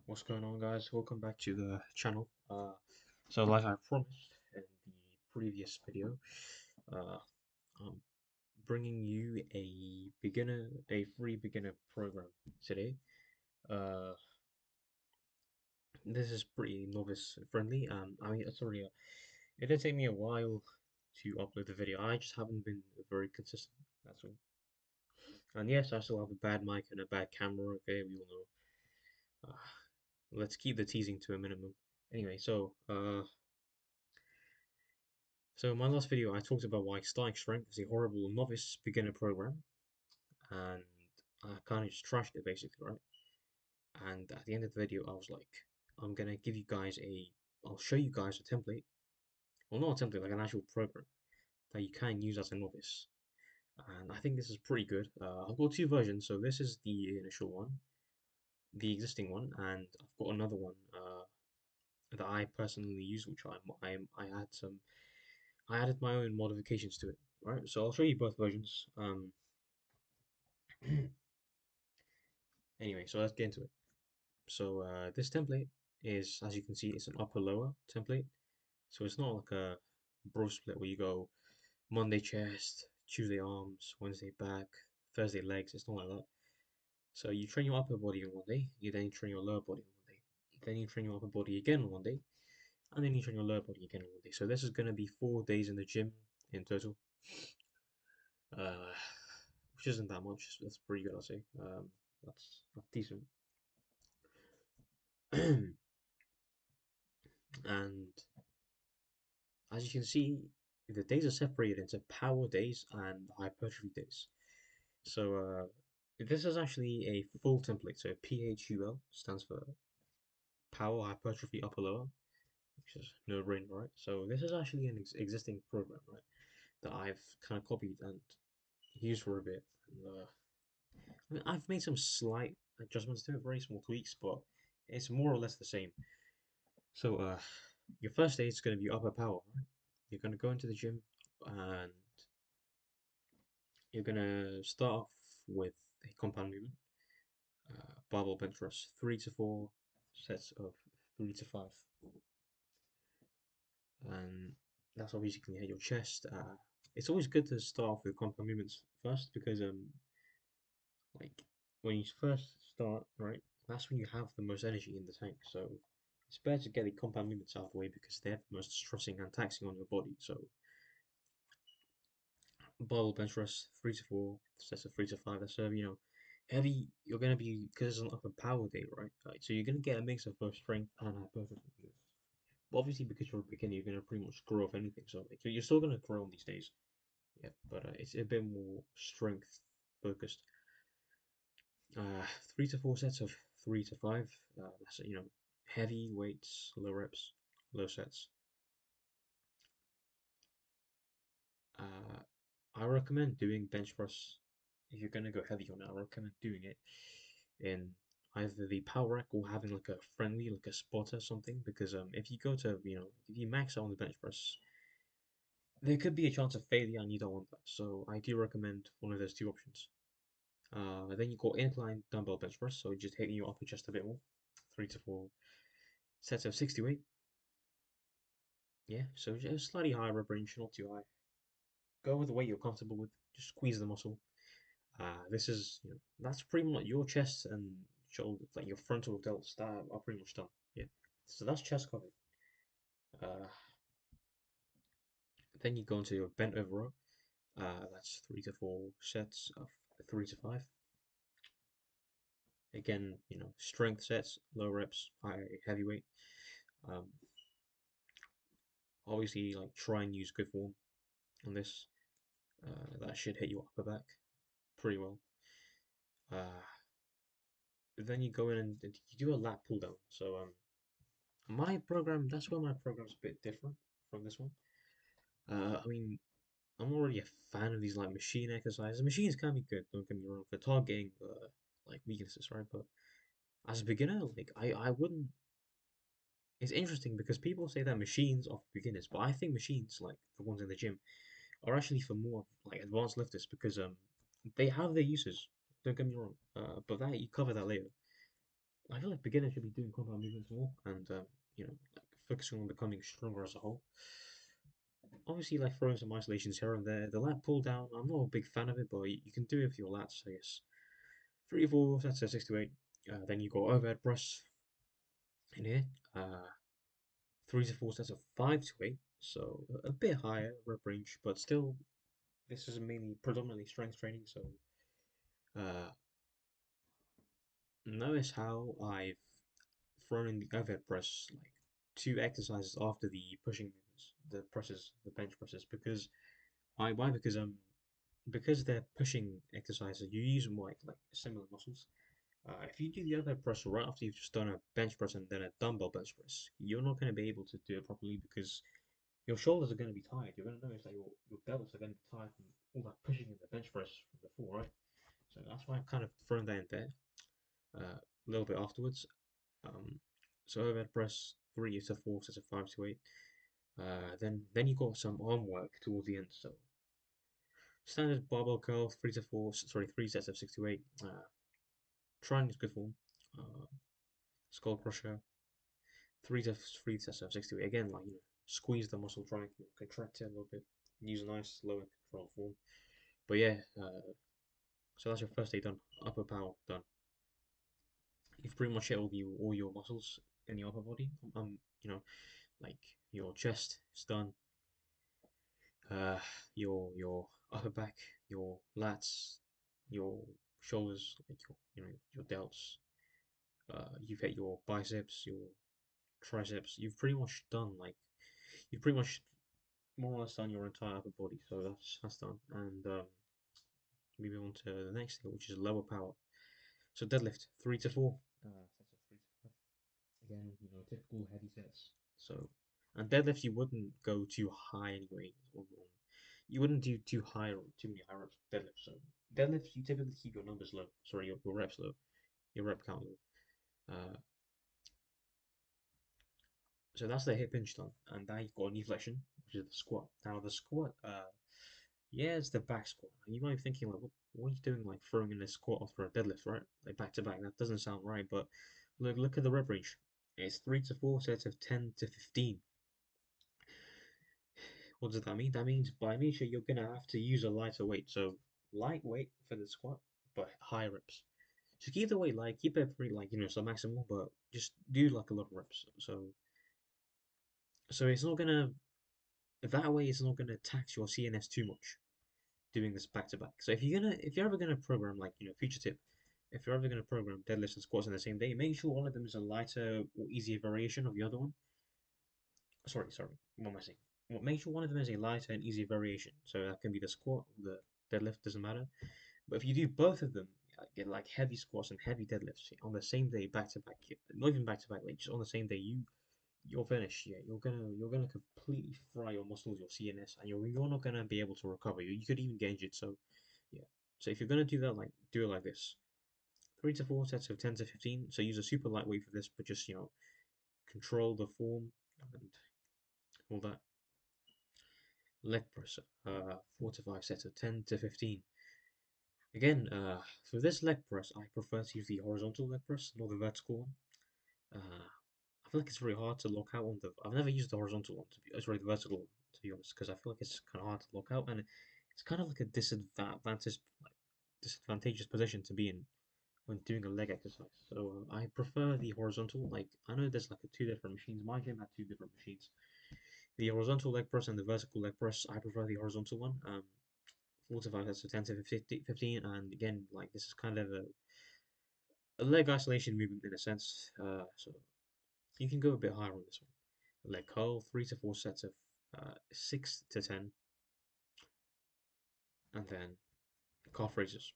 What's going on, guys? Welcome back to the channel. So like I promised in the previous video, uh, I'm bringing you a free beginner program today. Uh, this is pretty novice friendly. Sorry, it did take me a while to upload the video. I just haven't been very consistent. That's all. And yes, I still have a bad mic and a bad camera. Okay, we all know. Let's keep the teasing to a minimum. Anyway, so in my last video, I talked about why starting strength is a horrible novice beginner program, and I kind of just trashed it basically, right? And at the end of the video, I was like, I'm gonna give you guys I'll show you guys a template, well, not a template, like an actual program that you can use as a novice. And I think this is pretty good. I've got two versions, so this is the initial one, the existing one, and I've got another one that I personally use, which I had I added my own modifications to it, right? So I'll show you both versions. Anyway, so let's get into it. So this template is, as you can see, it's an upper lower template. So it's not like a bro split where you go Monday chest, Tuesday arms, Wednesday back, Thursday legs. It's not like that. So you train your upper body on one day, you then train your lower body on one day, then you train your upper body again on one day, and then you train your lower body again on one day. So this is going to be 4 days in the gym in total, uh, which isn't that much. That's pretty good, I'll say. That's decent. And as you can see, the days are separated into power days and hypertrophy days. So this is actually a full template. So PHUL stands for Power Hypertrophy Upper Lower, which is no brainer, right? So this is actually an existing program, right, that I've kind of copied and used for a bit. And, I mean, I've made some slight adjustments to it, very small tweaks, but it's more or less the same. So your first day is going to be upper power, right? You're going to go into the gym and you're gonna start off with a compound movement, barbell bench press, 3 to 4 sets of 3 to 5, and that's obviously going to hit your chest. It's always good to start off with compound movements first because like when you first start, right, that's when you have the most energy in the tank. So it's better to get the compound movements out of the way because they're the most stressing and taxing on your body. So barbell bench press, 3 to 4 sets of 3 to 5. That's heavy. You're gonna be because it's an upper power day, right? So you're gonna get a mix of both strength and hypertrophy. But obviously, because you're a beginner, you're gonna pretty much grow off anything. So like, you're still gonna grow on these days, yeah. But it's a bit more strength focused. 3 to 4 sets of 3 to 5. That's heavy weights, low reps, low sets. Uh, I recommend doing bench press if you're gonna go heavy on it. I recommend doing it in either the power rack or having like a friendly, like a spotter or something. Because if you go to if you max out on the bench press, there could be a chance of failure, and you don't want that. So I do recommend one of those two options. Then you got incline dumbbell bench press, so just hitting your upper chest a bit more, 3 to 4 sets of 60 weight. Yeah, so just slightly higher rep range, not too high. Go with the weight you're comfortable with. Just squeeze the muscle. This is, that's pretty much your chest and shoulder, like your frontal delts that are pretty much done. Yeah. So that's chest covered. Uh, then you go into your bent over row. That's 3 to 4 sets of 3 to 5. Again, strength sets, low reps, high heavy weight. Um, Obviously, like try and use good form on this. That should hit your upper back pretty well. Uh, then you go in and you do a lat pull down. So my program, that's where my program's a bit different from this one. I mean, I'm already a fan of these like machine exercises. Machines can be good, don't get me wrong, for targeting like weaknesses, right? But as a beginner, like I wouldn't. It's interesting because people say that machines are for beginners, but I think machines, like the ones in the gym, are actually for more like advanced lifters because they have their uses. Don't get me wrong, but that you cover that later. I feel like beginners should be doing compound movements more and like focusing on becoming stronger as a whole. Obviously, like throwing some isolations here and there. The lat pull down, I'm not a big fan of it, but you can do it with your lats, I guess. 3 to 4 sets of 6 to 8. Then you go overhead press in here. 3 to 4 sets of 5 to 8. So a bit higher rep range, but still, this is mainly predominantly strength training. So uh, notice how I've thrown in the overhead press like 2 exercises after the pushing movements, the presses, the bench presses, because why because they're pushing exercises, you use more like similar muscles. If you do the overhead press right after you've just done a bench press and then a dumbbell bench press, you're not going to be able to do it properly because your shoulders are going to be tired. You're going to notice that your delts are going to be tired from all that pushing in the bench press from before, right? So that's why I've kind of thrown that in there a little bit afterwards. Um, so overhead press 3 to 4 sets of 5 to 8. Then you got some arm work towards the end. So standard barbell curl 3 to 4, sorry, 3 sets of 6 to 8. Trying is good form. Uh, skull crusher 3 sets of 6 to 8. Again, like squeeze the muscle, try and contract it a little bit. Use a nice lower control form. But yeah, so that's your first day done. Upper power done. You've pretty much hit all your muscles in your upper body. Like your chest is done. Uh, your upper back, your lats, your shoulders, like your delts. You've hit your biceps, your triceps. You've pretty much more or less done your entire upper body. So that's done. And we move on to the next thing, which is lower power. So deadlift 3 to 4 sets of 3 to 5. Again, typical heavy sets. So and deadlift you wouldn't go too high anyway. You wouldn't do too many high reps deadlift. So deadlift you typically keep your numbers low. Sorry, your reps low, your rep count low. Uh, so that's the hip hinge done, and now you've got a knee flexion, which is the squat. Now the squat, yeah, it's the back squat. And you might be thinking like, what are you doing? Like throwing in a squat after a deadlift, right? Like back to back. That doesn't sound right. But look at the rep range. It's 3 to 4 sets of 10 to 15. What does that mean? That means by nature you're gonna have to use a lighter weight. So lightweight for the squat, but high reps. So keep the weight light, keep it pretty like so maximal, but just do like a lot of reps. So it's not gonna that way it's not gonna tax your CNS too much doing this back to back. So if you're ever gonna program like future tip, if you're ever gonna program deadlifts and squats in the same day, make sure one of them is a lighter or easier variation of the other one. Sorry, what am I saying? Well, make sure one of them is a lighter and easier variation. So that can be the squat, the deadlift, doesn't matter. But if you do both of them, get like heavy squats and heavy deadlifts on the same day, back to back, not even back to back, like just on the same day, you're finished. Yeah, you're gonna completely fry your muscles, your CNS, and you're not gonna be able to recover. You could even get injured. So yeah. So if you're gonna do that, like do it like this: 3 to 4 sets of 10 to 15. So use a super lightweight for this, but just control the form and all that. Leg press, 4 to 5 sets of 10 to 15. Again, for this leg press, I prefer to use the horizontal leg press, not the vertical one. I feel like it's very hard to lock out on the. I've never used the horizontal one sorry, the vertical one to be honest, because I feel like it's kind of hard to lock out, and it's kind of like a disadvantageous position to be in when doing a leg exercise. So I prefer the horizontal. Like I know there's like two different machines. My gym had two different machines. The horizontal leg press and the vertical leg press. I prefer the horizontal one. 4 to 5 sets of 10 to 15, and again, like this is kind of a leg isolation movement in a sense. So you can go a bit higher on this one. Leg curl, 3 to 4 sets of 6 to 10, and then calf raises.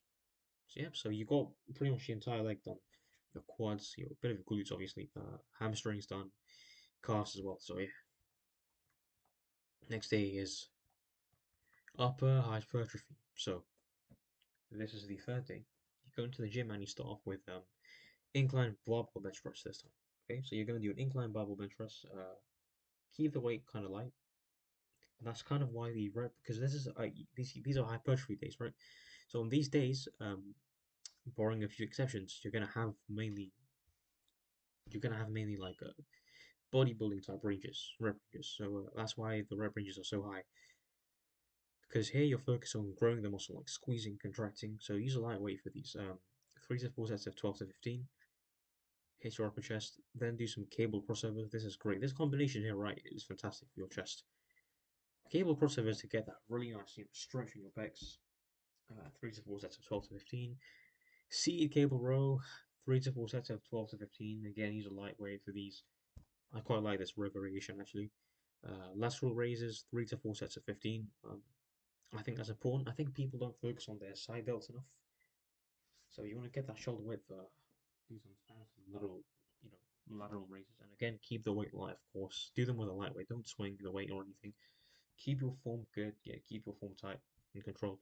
So yeah, so you got pretty much the entire leg done. Your quads, your bit of glutes, obviously, hamstrings done, calves as well. So yeah, next day is upper hypertrophy. So this is the third day. You go into the gym and you start off with incline barbell bench press this time. Okay, so you're gonna do an incline barbell bench press. Keep the weight kind of light. And that's kind of why the rep because this is these are hypertrophy days, right? So on these days, barring a few exceptions, you're gonna have mainly you're gonna have mainly like bodybuilding type ranges, rep ranges. So that's why the rep ranges are so high. Because here you're focused on growing the muscle, like squeezing, contracting. So use a lightweight for these. 3 to 4 sets of 12 to 15. Hit your upper chest, then do some cable crossovers. This is great. This combination here, right, is fantastic for your chest. Cable crossovers to get that really nice, stretch in your pecs. 3 to 4 sets of 12 to 15. Seated cable row, 3 to 4 sets of 12 to 15. Again, use a lightweight for these. I quite like this row variation actually. Lateral raises, 3 to 4 sets of 15. I think that's important. I think people don't focus on their side delts enough. So you want to get that shoulder width. Do some fancy lateral, lateral raises, and again, keep the weight light, of course. Do them with a lightweight. Don't swing the weight or anything. Keep your form good. Yeah, keep your form tight and controlled.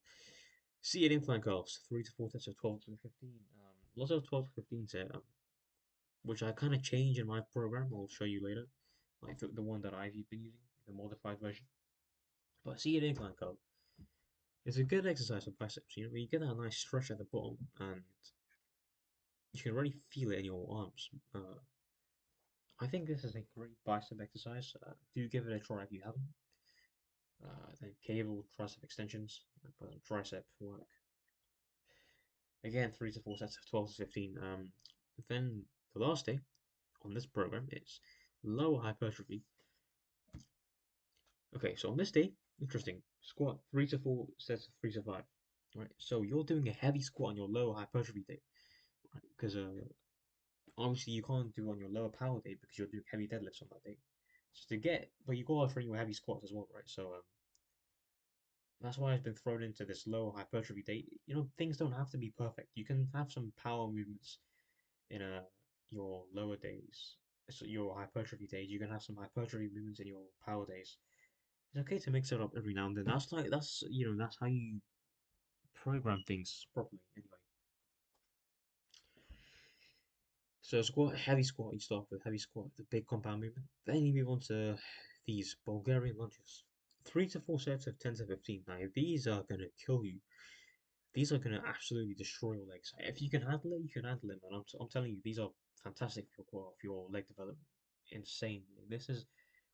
Seated incline curls, 3 to 4 sets of 12 to 15. Lots of 12 to 15 here, which I kind of change in my program. I'll show you later, like the one that I've been using, the modified version. But seated incline curl is a good exercise for biceps. You get that nice stretch at the bottom, and you can really feel it in your arms. I think this is a great bicep exercise. Do give it a try if you haven't. Then cable tricep extensions, tricep work. Again, 3 to 4 sets of 12 to 15. Then the last day on this program is lower hypertrophy. Okay, so on this day, interesting, squat 3 to 4 sets of 3 to 5. Right, so you're doing a heavy squat on your lower hypertrophy day, right? Because obviously you can't do on your lower power day because you're doing heavy deadlifts on that day. So but you gotta train your heavy squats as well, right? So that's why I've been thrown into this low hypertrophy day. Things don't have to be perfect. You can have some power movements in your lower days. So your hypertrophy days, you can have some hypertrophy movements in your power days. It's okay to mix it up every now and then. That's how you program things properly. Anyway, so heavy squat. You start with heavy squat, the big compound movement. Then you move on to these Bulgarian lunges. 3 to 4 sets of 10 to 15. Now these are gonna kill you. These are going to absolutely destroy your legs. If you can handle it, you can handle it, man. I'm telling you, these are fantastic for your leg development. Insane. This is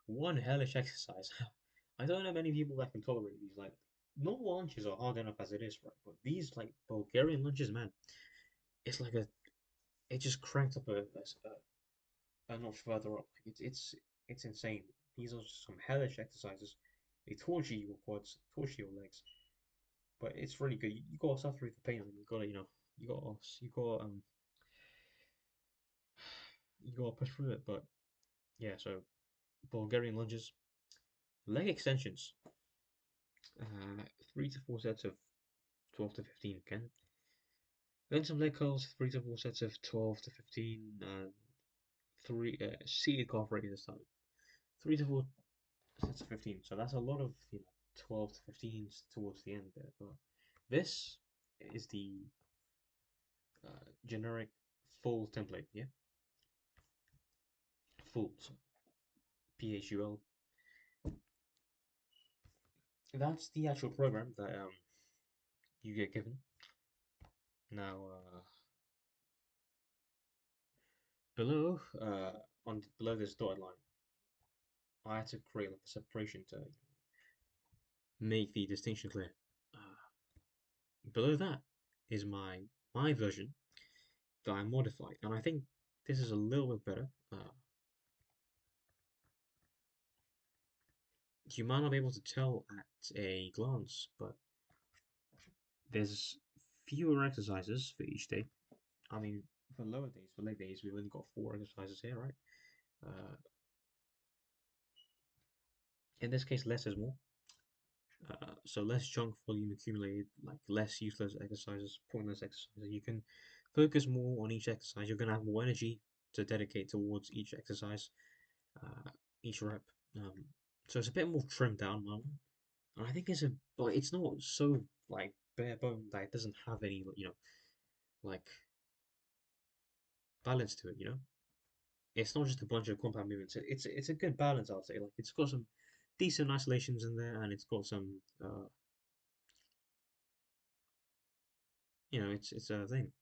one hellish exercise. I don't know many people that can tolerate these. Like, normal lunges are hard enough as it is, right? But these, like, Bulgarian lunges, man, it's like it just cranked up a notch further up. Like, it's insane. These are some hellish exercises. They torture your quads, torture your legs. But it's really good. You gotta suffer through the pain. You gotta, you gotta push through it. But yeah, so Bulgarian lunges, leg extensions, 3 to 4 sets of 12 to 15 again. Then some leg curls, 3 to 4 sets of 12 to 15, and three seated calf raise this time. 3 to 4 sets of 15. So that's a lot of 12 to 15s towards the end there. But this is the generic full template. Yeah, full. So PHUL. That's the actual program that you get given. Now, below this dotted line, I had to create like a separation to make the distinction clear. Uh, Below that is my version that I modified, and I think this is a little bit better. You might not be able to tell at a glance, but there's fewer exercises for each day. I mean, for lower days, for leg days, we've only got 4 exercises here, right? Uh, in this case, less is more. So less junk volume accumulated, like less useless exercises, pointless exercises. You can focus more on each exercise. You're going to have more energy to dedicate towards each exercise, uh, each rep. Um, so it's a bit more trimmed down, man. And I think but it's not so like bare bone that it doesn't have any, like balance to it. It's not just a bunch of compound movements. It's a good balance, I'll say. Like it's got some decent isolations in there, and it's got some, it's a thing.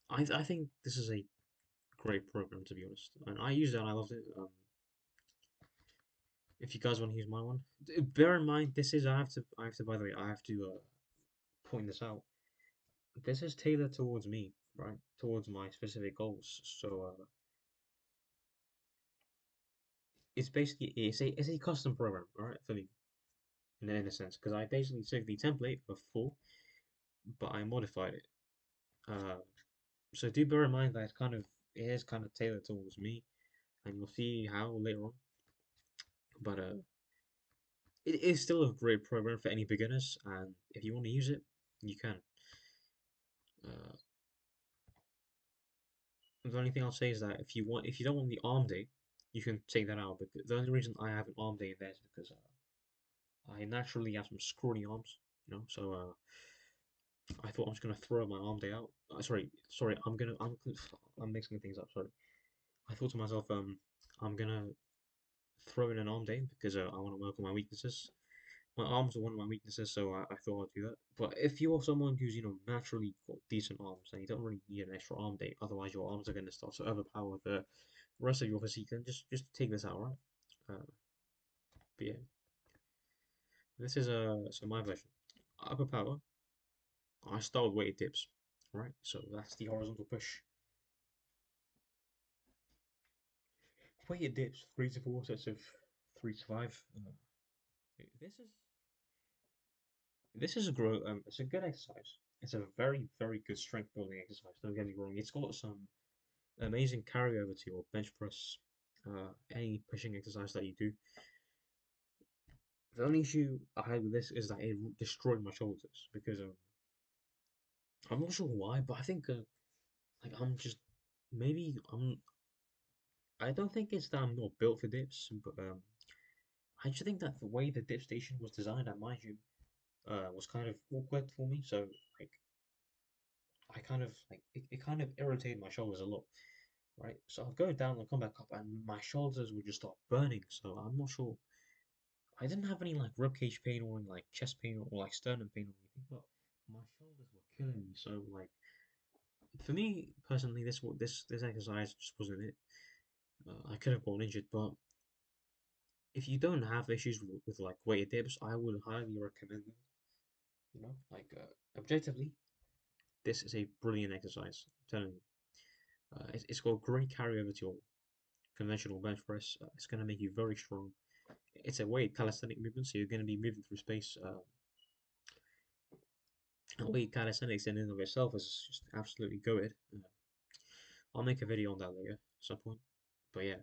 I think this is a great program to be honest, and I used it and I loved it. If you guys want to use my one, bear in mind this is I have to by the way I have to point this out. This is tailored towards me, right? Towards my specific goals. So it's basically it's a custom program, all right, for me in a sense, because I basically took the template of full, but I modified it. Uh, so do bear in mind that it is kind of tailored towards me, and you'll see how later on. But it is still a great program for any beginners, and if you want to use it, you can. Uh, the only thing I'll say is that if you don't want the arm day, you can take that out. But the only reason I have an arm day in there is because I naturally have some scrawny arms, I thought I was gonna throw my arm day out. Sorry, I'm mixing things up. Sorry. I thought to myself, I'm gonna throw in an arm day because I want to work on my weaknesses. My arms are one of my weaknesses, so I thought I'd do that. But if you're someone who's naturally got decent arms, then you don't really need an extra arm day. Otherwise, your arms are gonna start to overpower the rest of your physique. Then just take this out, right? But yeah, this is so my version. Upper power. I start with weighted dips, right? So that's the horizontal push. Weighted dips, 3 to 4 sets of 3 to 5. This is this is a it's a good exercise. It's a very very good strength building exercise. Don't get me wrong. It's got some amazing carryover to your bench press, any pushing exercise that you do. The only issue I had with this is that it destroyed my shoulders because I'm not sure why, but I think like I'm just maybe I don't think it's that I'm not built for dips, but I just think that the way the dip station was designed at my gym was kind of awkward for me. So like I kind of like it kind of irritated my shoulders a lot, right? So I'll go down and come back up, and my shoulders would just start burning. So I'm not sure. I didn't have any like ribcage pain or any, like chest pain or like sternum pain or anything, but my shoulders were killing me. So like for me personally, this exercise just wasn't it. I could have gotten injured, but if you don't have issues with like weighted dips, I would highly recommend them. Objectively, this is a brilliant exercise. I'm telling you, it's got great carryover to your conventional bench press. It's going to make you very strong. It's a weighted calisthenic movement, so you're going to be moving through space. Weighted calisthenics in and of itself is just absolutely goated. I'll make a video on that later at some point. But yeah,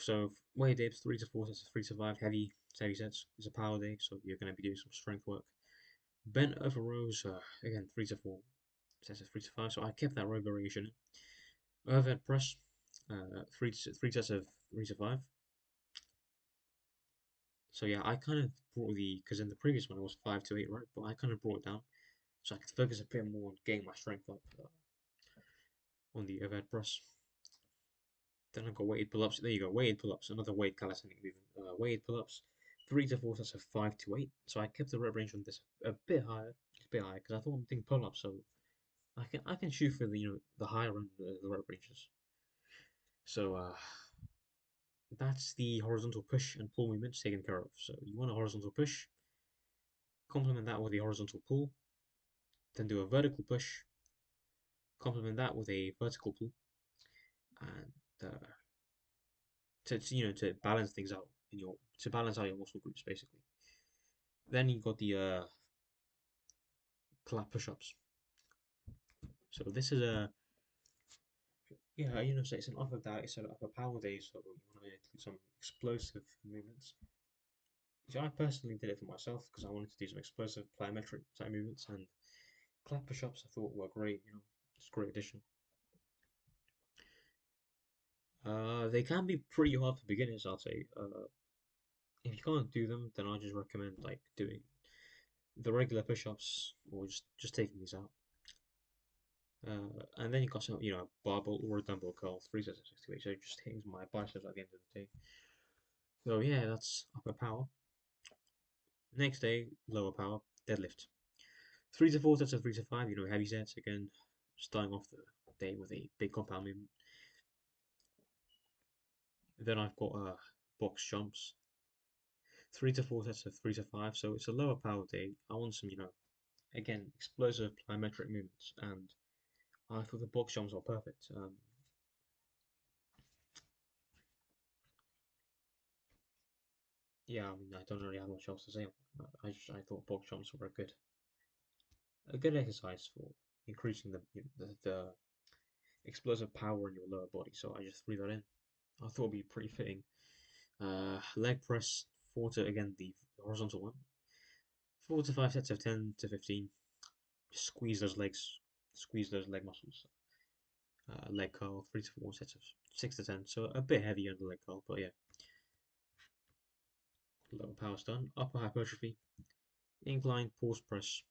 so weighted dips, 3 to 4 sets of 3 to 5 heavy sets. It's a power day, so you're going to be doing some strength work. Bent over rows, again 3 to 4 sets of 3 to 5. So I kept that row variation. Overhead press, three sets of 3 to 5. So yeah, I kind of brought because in the previous one it was 5 to 8, right? But I kind of brought it down so I could focus a bit more on getting my strength up on the overhead press. Then I got weighted pull-ups. There you go, weighted pull-ups, another weight calisthenic movement. Weighted pull-ups, 3 to 4 sets of 5 to 8. So I kept the rep range on this a bit higher because I thought I'm doing pull-ups, so I can shoot for the higher end of the rep ranges. So that's the horizontal push and pull movements taken care of. So you want a horizontal push, complement that with a horizontal pull, then do a vertical push, complement that with a vertical pull, and to balance things out to balance out your muscle groups basically. Then you got the clap push-ups. So this is a yeah, so it's an upper day, it's an upper power day, so you want to do some explosive movements. So I personally did it for myself because I wanted to do some explosive plyometric type movements, and clap push-ups I thought were great. It's a great addition. They can be pretty hard for beginners, I'll say. If you can't do them, then I just recommend like doing the regular push-ups or just taking these out. And then you got some, barbell or a dumbbell curl, 3 sets of 68. So it just hitting my biceps at the end of the day. So yeah, that's upper power. Next day, lower power, deadlift. 3 to 4 sets of 3 to 5, heavy sets again, starting off the day with a big compound movement. Then I've got box jumps, 3 to 4 sets of 3 to 5. So it's a lower power day. I want some, again, explosive plyometric movements, and I thought the box jumps are perfect. Yeah, I mean, I don't really have much else to say. I thought box jumps were a good exercise for increasing the explosive power in your lower body. So I just threw that in. I thought it'd be pretty fitting. Leg press, four to again the horizontal one. 4 to 5 sets of 10 to 15. Just squeeze those leg muscles. Leg curl, 3 to 4 sets of 6 to 10. So a bit heavier on the leg curl, but yeah, lower power done. Upper hypertrophy, incline pause press,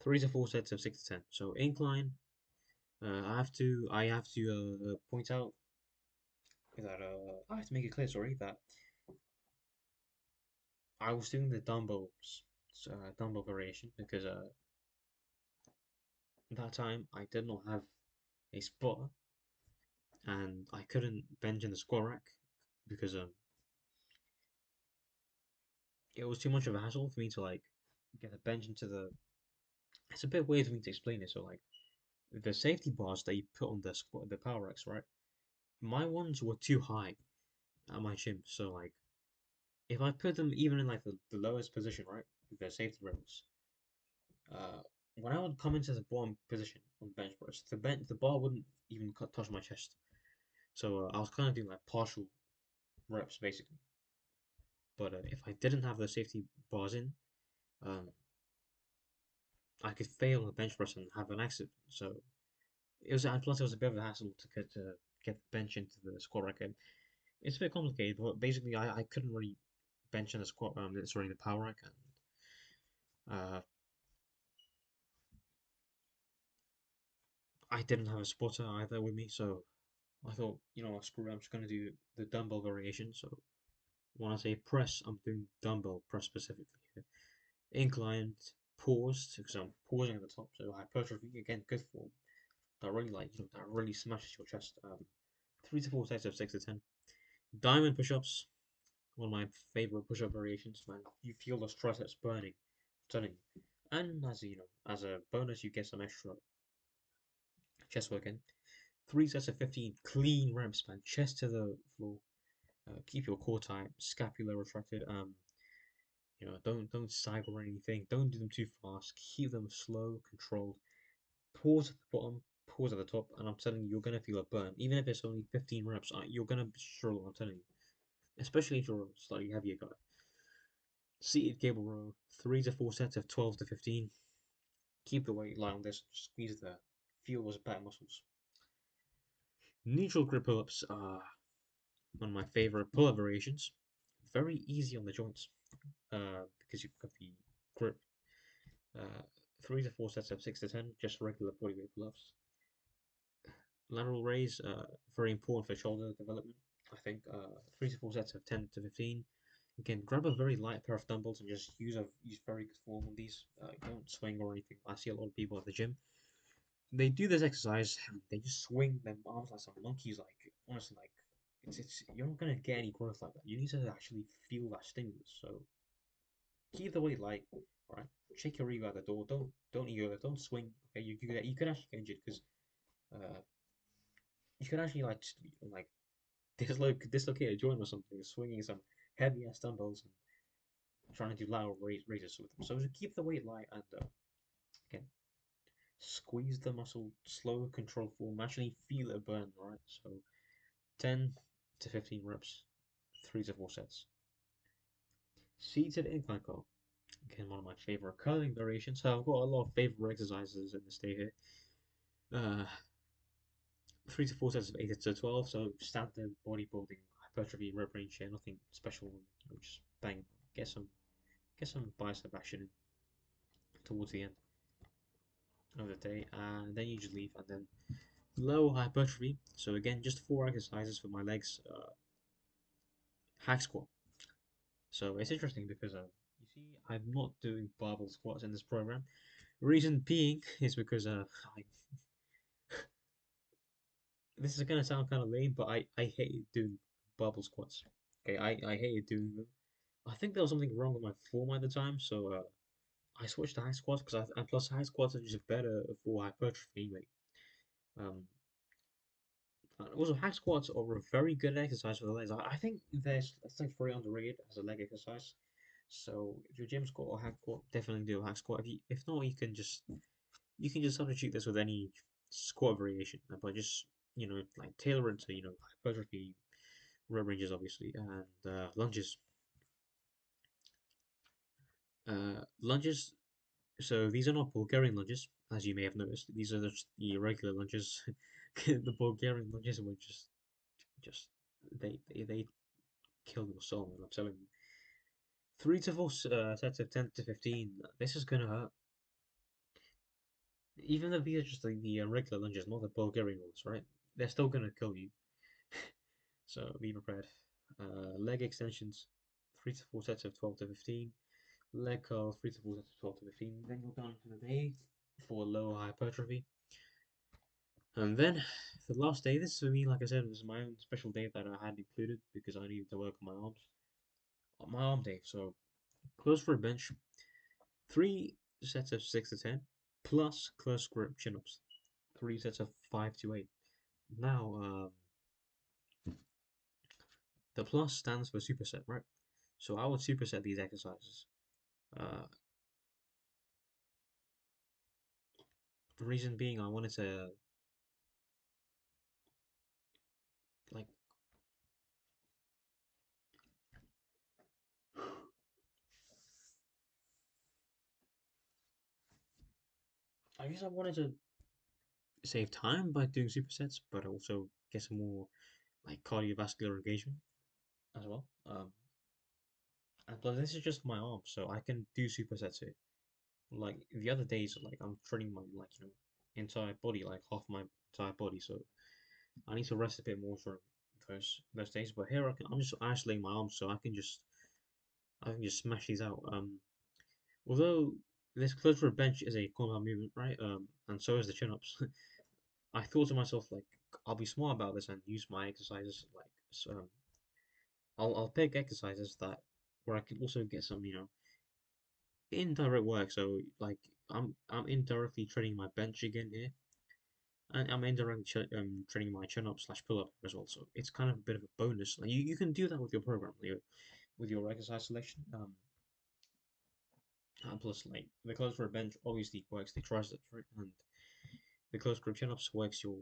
3 to 4 sets of 6 to 10. So incline. I have to point out that I have to make it clear, sorry, that I was doing the dumbbell variation because that time I did not have a spotter and I couldn't bench in the squat rack because it was too much of a hassle for me to like get the bench into the. It's a bit weird for me to explain it. So like the safety bars that you put on the power racks, right? My ones were too high at my gym, so like if I put them even in like the lowest position, right, the safety rails, uh, when I would come into the bottom position on bench press, the bar wouldn't even touch my chest. So I was kind of doing like partial reps basically. But if I didn't have the safety bars in, um, I could fail on the bench press and have an accident. So it was, and plus it was a bit of a hassle to get the bench into the squat rack. And it's a bit complicated, but basically I couldn't really bench in the squat, sorry, the power rack, and uh, I didn't have a spotter either with me. So I thought, screw it, I'm just gonna do the dumbbell variation. So when I say press, I'm doing dumbbell press specifically here. Inclined, paused because I'm pausing at the top. So hypertrophy again, good form. That really that really smashes your chest. 3 to 4 sets of 6 to 10. Diamond push-ups, one of my favorite push-up variations. Man, you feel those triceps burning, I'm telling you. And as a bonus, you get some extra chest work in. 3 sets of 15 clean reps, man. Chest to the floor. Keep your core tight, scapula retracted. Don't sag or anything. Don't do them too fast. Keep them slow, controlled. Pause at the bottom, pause at the top, and I'm telling you, you're gonna feel a burn. Even if it's only 15 reps, you're gonna struggle. I'm telling you, especially if you're a slightly heavier guy. Seated cable row, 3 to 4 sets of 12 to 15. Keep the weight light on this. Squeeze the feel those back muscles. Neutral grip pull-ups are one of my favorite pull-up variations. Very easy on the joints because you've got the grip. Uh, 3 to 4 sets of 6 to 10, just regular bodyweight pull-ups. Lateral raise, very important for shoulder development. I think 3 to 4 sets of 10 to 15. Again, grab a very light pair of dumbbells and just use very good form on these. Don't swing or anything. I see a lot of people at the gym. They do this exercise and they just swing their arms like some monkeys. Like honestly, like it's you're not gonna get any growth like that. You need to actually feel that stimulus. So keep the weight light. All right, check your ego at the door. Don't ego. Don't swing. Okay, you could actually get injured because uh, you could actually like dislocate a joint or something, swinging some heavy ass dumbbells and trying to do lateral raises with them. So just keep the weight light and again squeeze the muscle, slow, controlled form. Actually feel it burn, right? So 10 to 15 reps, 3 to 4 sets. Seated incline curl. Again, one of my favorite curling variations. So I've got a lot of favorite exercises in this day here. Uh, 3 to 4 sets of 8 to 12. So standard bodybuilding hypertrophy rep range here. Nothing special. Just bang, get some get some bicep action in towards the end of the day, and then you just leave. And then low hypertrophy. So again, just 4 exercises for my legs. Hack squat. So it's interesting because you see, I'm not doing barbell squats in this program. Reason being is because I, this is gonna sound kind of lame, but I hate doing barbell squats. Okay, I hated doing them. I think there was something wrong with my form at the time, so I switched to high squats and plus high squats are just better for hypertrophy anyway. Um, Also, hack squats are a very good exercise for the legs. I think it's like very underrated as a leg exercise. So if your gym squat or hack squat, definitely do a hack squat. If not, you can just substitute this with any squat variation, but just like tailor it to hypertrophy rep ranges obviously and lunges. Lunges. So these are not Bulgarian lunges, as you may have noticed. These are just the regular lunges. The Bulgarian lunges were just they kill your soul, man. I'm telling you. Three to four sets of 10 to 15. This is gonna hurt. Even though these are just like the regular lunges, not the Bulgarian ones, right? They're still gonna kill you. So be prepared. Leg extensions, three to four sets of 12 to 15. Leg curls, three to four sets of 12 to 15. Then go down to the day for lower hypertrophy. And then the last day, this for me, like I said, was my own special day that I had included because I needed to work on my arms. On my arm day. So close for a bench, three sets of 6 to 10, plus close grip chin ups, three sets of 5 to 8. Now, the plus stands for superset, right? So I would superset these exercises. Uh, the reason being, I wanted to, like, I guess I wanted to save time by doing supersets, but also get some more, like, cardiovascular engagement as well. And plus, this is just my arm, so I can do supersets here. Like the other days, like I'm training my entire body, like half my entire body, so I need to rest a bit more during those days. But here I'm just isolating my arms, so I can just smash these out. Although this close for a bench is a compound movement, right? And so is the chin ups. I thought to myself like I'll be smart about this and use my exercises like so, I'll pick exercises that where I can also get some indirect work. So like I'm indirectly training my bench again here, and I'm indirectly training my chin up slash pull up as well. So it's kind of a bit of a bonus. Like you can do that with your program, with your exercise selection. And plus, like the close for a bench obviously works the triceps, right? And the close grip chin ups works your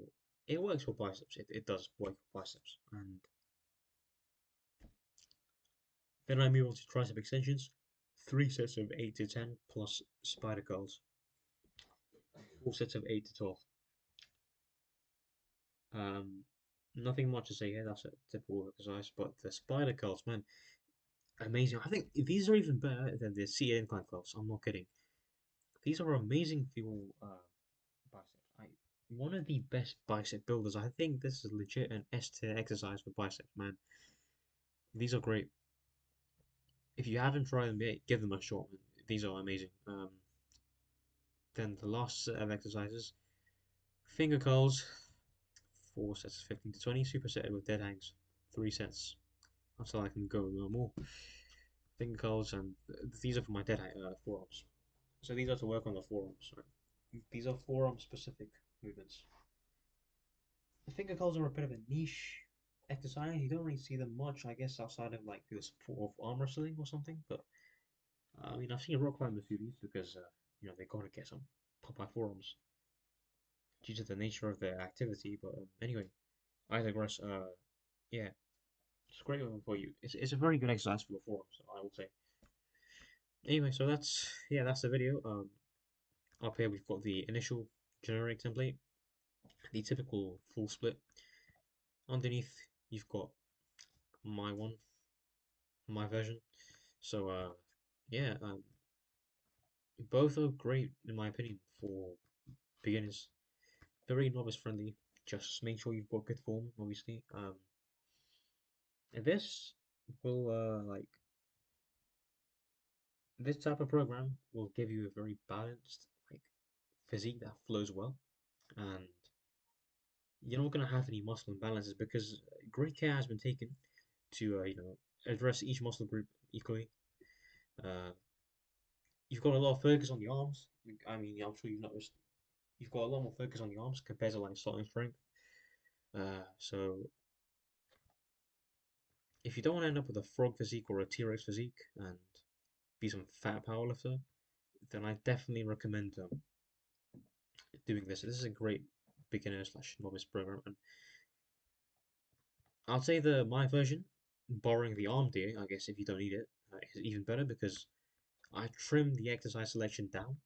biceps. It does work your biceps. And then I move on to tricep extensions. Three sets of 8 to 10 plus spider curls. Four sets of 8 to 12. Um, Nothing much to say here. That's a typical exercise. But the spider curls, man, amazing. I think these are even better than the seated incline curls. I'm not kidding. These are amazing for your biceps. One of the best bicep builders. I think this is legit an S tier exercise for biceps, man. These are great. If you haven't tried them yet, give them a shot. Man. These are amazing. Then the last set of exercises, finger curls, four sets of 15 to 20, supersetted with dead hangs, three sets until I can go no more. Finger curls, and these are for my forearms. So these are to work on the forearms. Right? These are forearm specific movements. The finger curls are a bit of a niche exercise. You don't really see them much, I guess, outside of like the sport of arm wrestling or something. But I mean, I've seen rock climbers do these because they got to get some Popeye forearms due to the nature of their activity. But anyway, I digress. Yeah, it's a great one for you. It's a very good exercise for the forearms, I will say. Anyway, so that's the video. Up here we've got the initial generic template, the typical full split. Underneath you've got my one, my version. So yeah, both are great in my opinion for beginners. Very novice friendly. Just make sure you've got good form, obviously. And will this type of program will give you a very balanced like physique that flows well, and you're not gonna have any muscle imbalances because great care has been taken to address each muscle group equally. Uh, you've got a lot of focus on the arms. I mean, I'm sure you've noticed you've got a lot more focus on the arms compared to like starting strength. So if you don't want to end up with a frog physique or a T-Rex physique and be some fat powerlifter, then I definitely recommend doing this. This is a great beginner slash novice program, and I'll say the my version, borrowing the arm day, I guess if you don't need it, is even better because I trimmed the exercise selection down,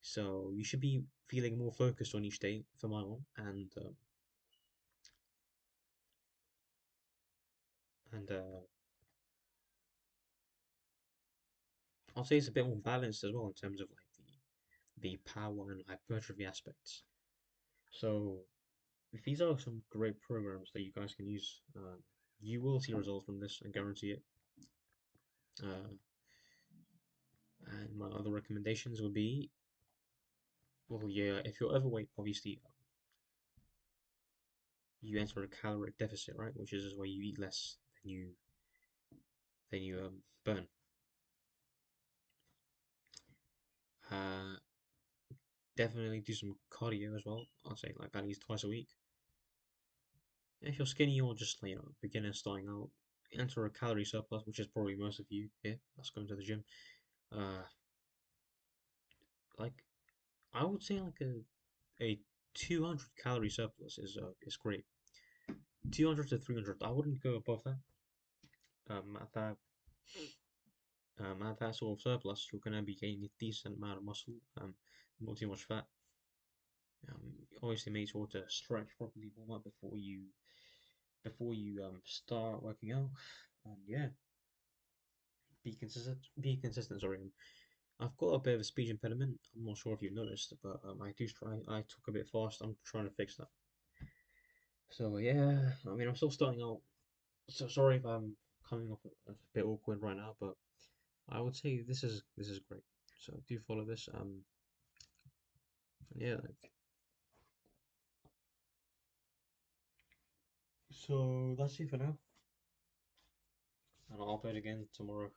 so you should be feeling more focused on each day for my one, and I'll say it's a bit more balanced as well in terms of like the power and hypertrophy aspects. So these are some great programs that you guys can use. You will see results from this, I guarantee it. Uh, and my other recommendations would be, well, yeah, if you're overweight, obviously you enter a caloric deficit, right? Which is where you eat less than you burn. Uh, Definitely do some cardio as well. I'll say like at least twice a week. If you're skinny or just beginner starting out, enter a calorie surplus, which is probably most of you here. That's going to the gym. Uh, like I would say like a 200 calorie surplus is great. 200 to 300. I wouldn't go above that. At that sort of surplus, you're gonna be gaining a decent amount of muscle. Not too much fat. Obviously make sure to stretch properly, warm up before you start working out. And yeah, be consistent. Be consistent. Sorry, I've got a bit of a speech impediment. I'm not sure if you've noticed, but I do try. I talk a bit fast. I'm trying to fix that. So yeah, I mean, I'm still starting out. So sorry if I'm coming off a bit awkward right now, but I would say this is great. So do follow this. Yeah. So that's it for now, and I'll play it again tomorrow.